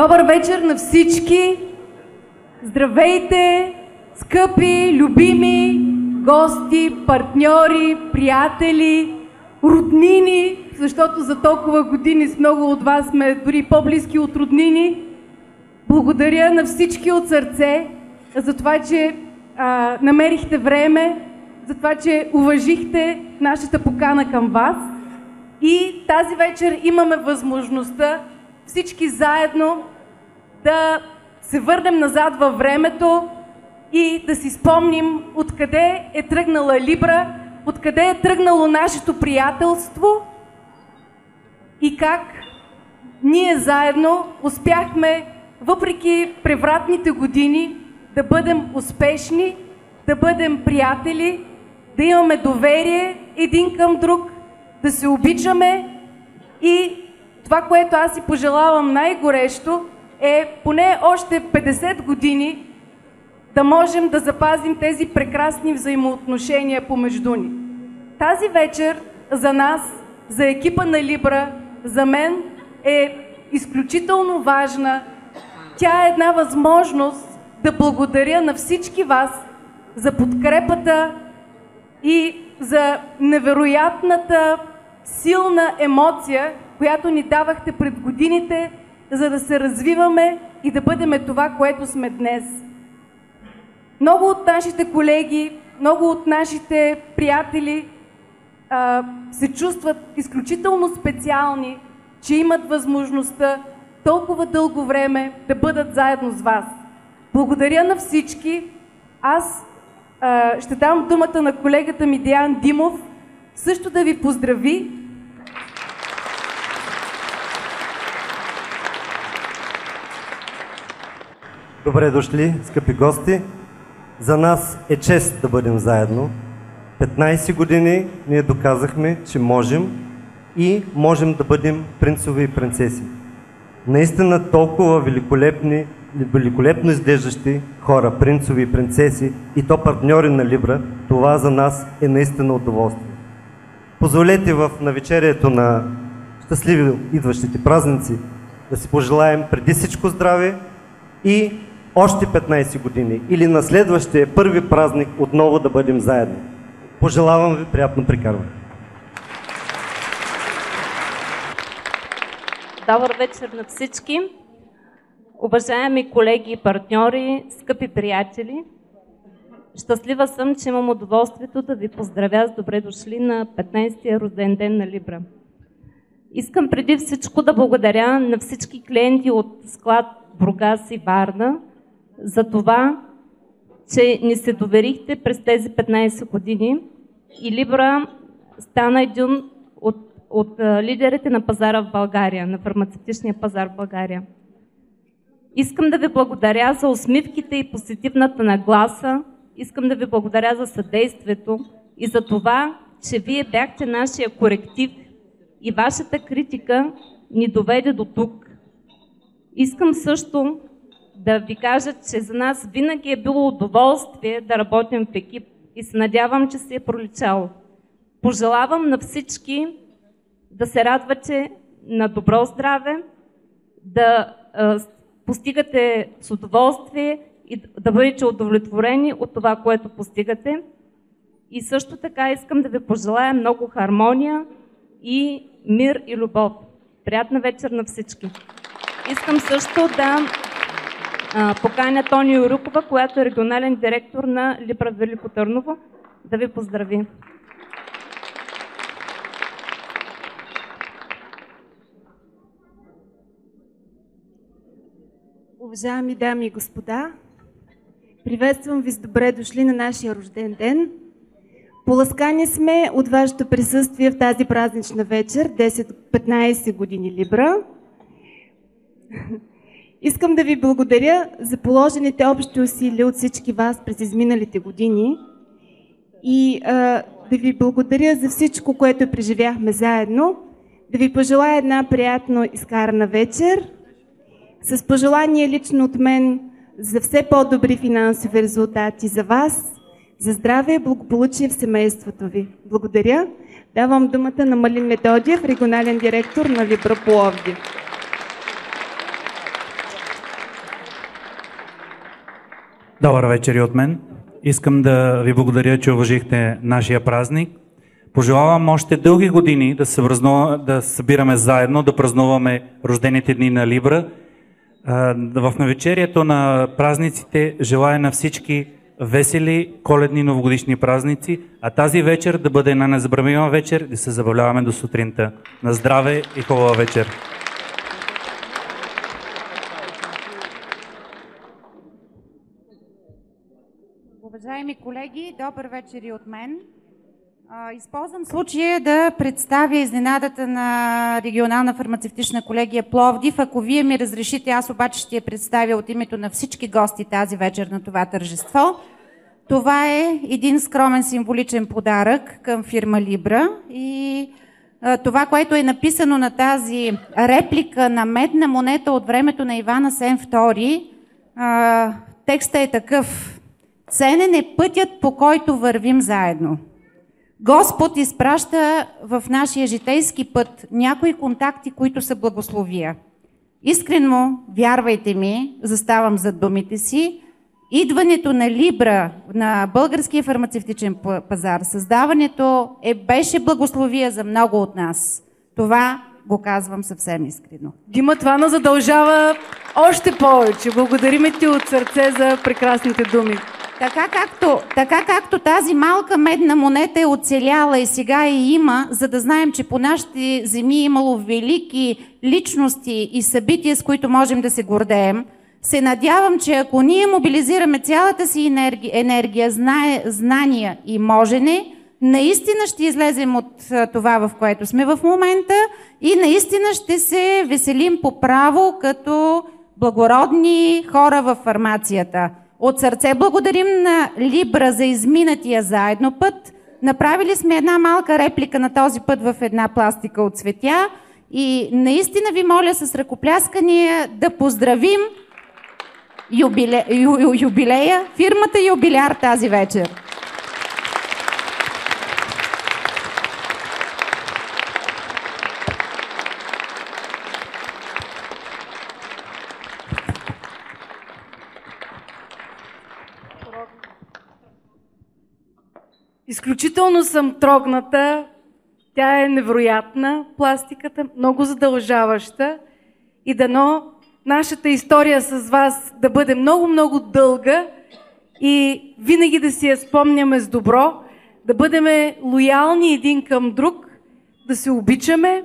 Добър вечер на всички! Здравейте, скъпи, любими гости, партньори, приятели, роднини, защото за толкова години с много от вас сме дори по-близки от роднини. Благодаря на всички от сърце за това, че намерихте време, за това, че уважихте нашата покана към вас. И тази вечер имаме възможността всички заедно да се върнем назад във времето и да си спомним откъде е тръгнала Либра, откъде е тръгнало нашето приятелство и как ние заедно успяхме, въпреки превратните години, да бъдем успешни, да бъдем приятели, да имаме доверие един към друг, да се обичаме и това, което аз си пожелавам най-горещо, е поне още 50 години да можем да запазим тези прекрасни взаимоотношения помежду ни. Тази вечер за нас, за екипа на Либра, за мен е изключително важна. Тя е една възможност да благодаря на всички вас за подкрепата и за невероятната силна емоция, която ни давахте пред годините, за да се развиваме и да бъдем това, което сме днес. Много от нашите колеги, много от нашите приятели се чувстват изключително специални, че имат възможността толкова дълго време да бъдат заедно с вас. Благодаря на всички. Аз ще дам думата на колегата ми Деян Димов също да ви поздрави. Добре дошли, скъпи гости! За нас е чест да бъдем заедно. 15 години ние доказахме, че можем и можем да бъдем принцове и принцеси. Наистина толкова великолепно изглеждащи хора, принцови и принцеси и то партньори на Либра, това за нас е наистина удоволствие. Позволете в навечерието на щастливи идващите празници да си пожелаем преди всичко здраве и още 15 години или на следващия първи празник отново да бъдем заедно. Пожелавам ви приятно прекарване. Добър вечер на всички! Уважаеми колеги и партньори, скъпи приятели! Щастлива съм, че имам удоволствието да ви поздравя с добре дошли на 15-тия рожден ден на Либра. Искам преди всичко да благодаря на всички клиенти от склад Бургас и Варна за това, че ни се доверихте през тези 15 години и Либра стана един от лидерите на пазара в България, на фармацевтичния пазар в България. Искам да ви благодаря за усмивките и позитивната нагласа, искам да ви благодаря за съдействието и за това, че вие бяхте нашия коректив и вашата критика ни доведе до тук. Искам също да ви кажа, че за нас винаги е било удоволствие да работим в екип и се надявам, че се е проличало. Пожелавам на всички да се радвате на добро здраве, да постигате с удоволствие и да бъдете удовлетворени от това, което постигате. И също така искам да ви пожелая много хармония и мир и любов. Приятна вечер на всички! Искам също да поканя Тони Юрукова, която е регионален директор на Либра Велико Търново, да ви поздрави. Уважаеми дами и господа, приветствам ви с добре дошли на нашия рожден ден. Поласкани сме от вашето присъствие в тази празнична вечер, 10-15 години Либра. Искам да ви благодаря за положените общи усилия от всички вас през изминалите години и да ви благодаря за всичко, което преживяхме заедно, да ви пожелая една приятно изкарана вечер, с пожелание лично от мен за все по-добри финансови резултати за вас, за здраве и благополучие в семейството ви. Благодаря. Давам думата на Малин Методиев, регионален директор на Либра Пловдив. Добър вечер и от мен. Искам да ви благодаря, че уважихте нашия празник. Пожелавам още дълги години да събираме заедно, да празнуваме рождените дни на Либра. В навечерието на празниците желая на всички весели коледни новогодишни празници, а тази вечер да бъде една незабравима вечер, да се забавляваме до сутринта. На здраве и хубава вечер! Уважаеми колеги, добър вечер и от мен. Използвам случая да представя изненадата на Регионална фармацевтична колегия Пловдив. Ако вие ми разрешите, аз обаче ще я представя от името на всички гости тази вечер на това тържество. Това е един скромен символичен подарък към фирма Либра и това, което е написано на тази реплика на медна монета от времето на Иван Асен II, текста е такъв: ценен е пътят, по който вървим заедно. Господ изпраща в нашия житейски път някои контакти, които са благословия. Искрено, вярвайте ми, заставам зад думите си, идването на Либра на българския фармацевтичен пазар, създаването беше благословия за много от нас. Това го казвам съвсем искрено. Дима, това нас задължава още повече. Благодариме ти от сърце за прекрасните думи. Така както тази малка медна монета е оцеляла и сега има, за да знаем, че по нашите земи е имало велики личности и събития, с които можем да се гордеем, се надявам, че ако ние мобилизираме цялата си енергия, знания и можене, наистина ще излезем от това, в което сме в момента и наистина ще се веселим по право като благородни хора във фармацията. От сърце благодарим на Либра за изминатия заедно път. Направили сме една малка реплика на този път в една пластика от цветя и наистина ви моля с ръкопляскания да поздравим юбилея, фирмата юбиляр тази вечер. Изключително съм трогната. Тя е невероятна, пластиката, много задължаваща и дано нашата история с вас да бъде много дълга и винаги да си я спомняме с добро, да бъдем лоялни един към друг, да се обичаме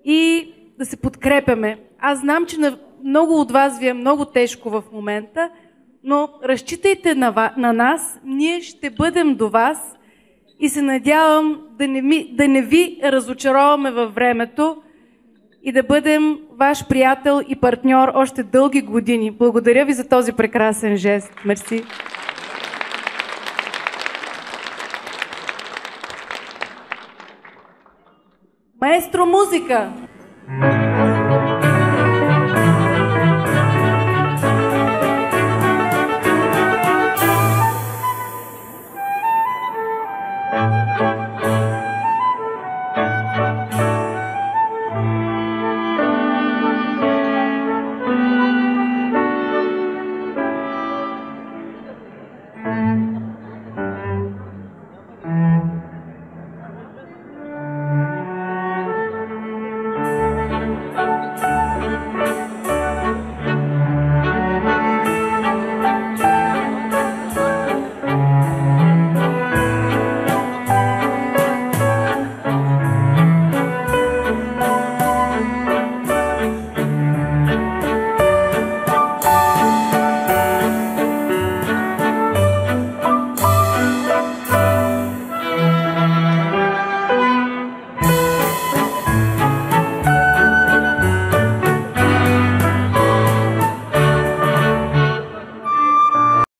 и да се подкрепяме. Аз знам, че на много от вас ви е много тежко в момента, но разчитайте на нас, ние ще бъдем до вас и се надявам да не ви разочароваме във времето и да бъдем ваш приятел и партньор още дълги години. Благодаря ви за този прекрасен жест. Мерси. Маестро, музика!